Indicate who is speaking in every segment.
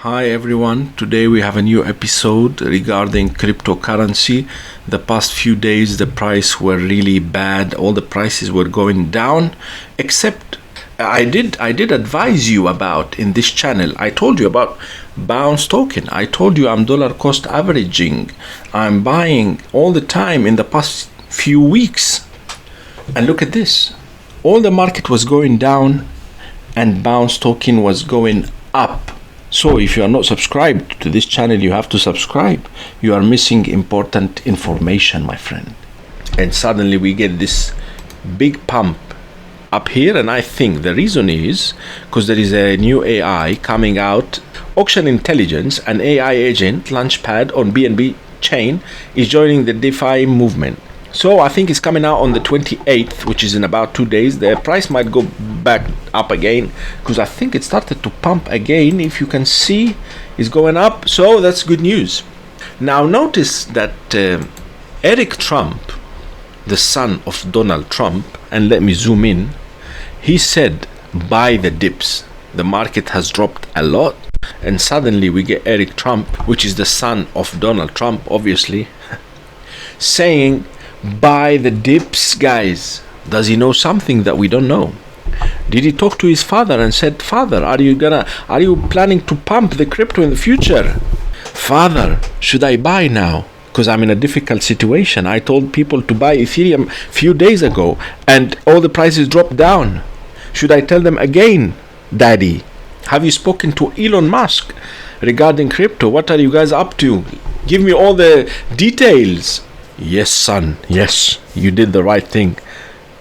Speaker 1: Hi everyone, today we have a new episode regarding cryptocurrency. The past few days the price were really bad, all the prices were going down, except I did advise you about in this channel. I told you about bounce token. I told you I'm dollar cost averaging. I'm buying all the time in the past few weeks. And look at this. All the market was going down and bounce token was going up. So if you are not subscribed to this channel, you have to subscribe. You are missing important information, my friend. And suddenly we get this big pump up here, and I think the reason is because there is a new AI coming out. Auction Intelligence, an AI agent launchpad on BNB chain, is joining the DeFi movement. So I think it's coming out on the 28th, which is in about 2 days. The price might go back up again because I think it started to pump again. If you can see, it's going up. So that's good news. Now notice that Eric Trump, the son of Donald Trump, and let me zoom in, he said buy the dips. The market has dropped a lot, and suddenly we get Eric Trump, which is the son of Donald Trump, obviously, saying buy the dips, guys. Does he know something that we don't know? Did he talk to his father and said, Father, are you planning to pump the crypto in the future? Father, should I buy now? Because I'm in a difficult situation. I told people to buy Ethereum a few days ago and all the prices dropped down. Should I tell them again, Daddy? Have you spoken to Elon Musk regarding crypto? What are you guys up to? Give me all the details. Yes, son. Yes, you did the right thing.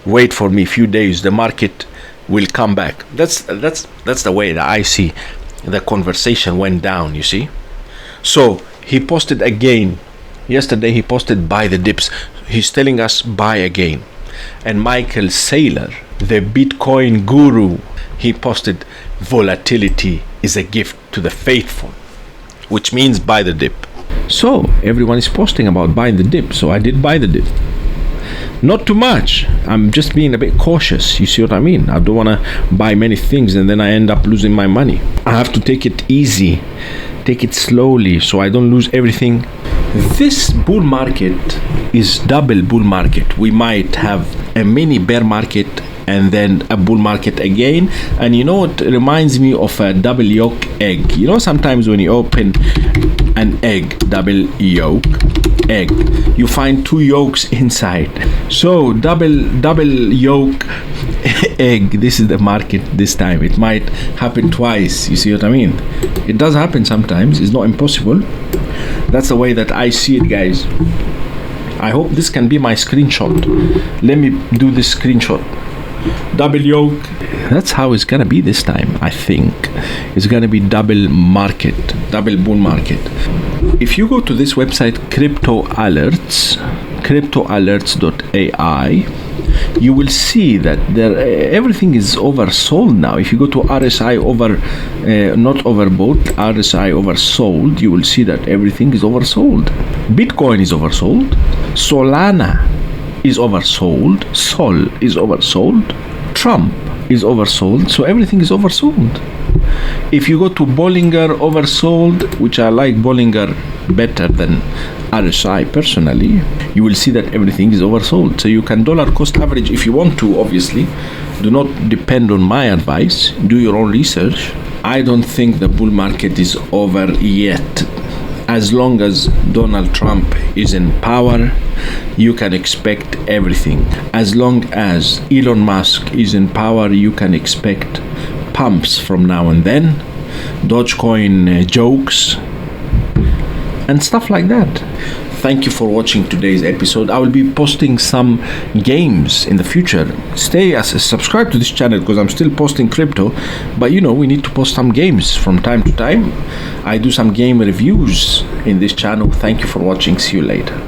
Speaker 1: Wait for me a few days. The market will come back. That's the way that I see the conversation went down, you see. So he posted again. Yesterday he posted buy the dips. He's telling us buy again. And Michael Saylor, the Bitcoin guru, he posted volatility is a gift to the faithful, which means buy the dip. So everyone is posting about buying the dip. So I did buy the dip. Not too much. I'm just being a bit cautious. You see what I mean? I don't want to buy many things and then I end up losing my money. I have to take it easy, take it slowly, so I don't lose everything. This bull market is double bull market. We might have a mini bear market and then a bull market again. And you know, it reminds me of a double yolk egg. You know, sometimes when you open an egg, double yolk egg, you find two yolks inside. So double yolk egg. This is the market this time. It might happen twice. You see what I mean? It does happen sometimes. It's not impossible. That's the way that I see it, guys. I hope this can be my screenshot. Let me do this screenshot. Double yoke. That's how it's gonna be this time. I think it's gonna be double market, double bull market. If you go to this website, cryptoalerts.ai, you will see that everything is oversold now. If you go to RSI not overbought, RSI oversold, you will see that everything is oversold. Bitcoin is oversold. Solana is oversold. Sol is oversold. Trump is oversold. So everything is oversold. If you go to Bollinger oversold, which I like Bollinger better than RSI personally, you will see that everything is oversold. So you can dollar cost average if you want to, obviously. Do not depend on my advice. Do your own research. I don't think the bull market is over yet. As long as Donald Trump is in power, you can expect everything. As long as Elon Musk is in power, you can expect pumps from now and then, Dogecoin jokes, and stuff like that. Thank you for watching today's episode. I will be posting some games in the future. Subscribe to this channel because I'm still posting crypto, but you know, we need to post some games from time to time. I do some game reviews in this channel. Thank you for watching. See you later.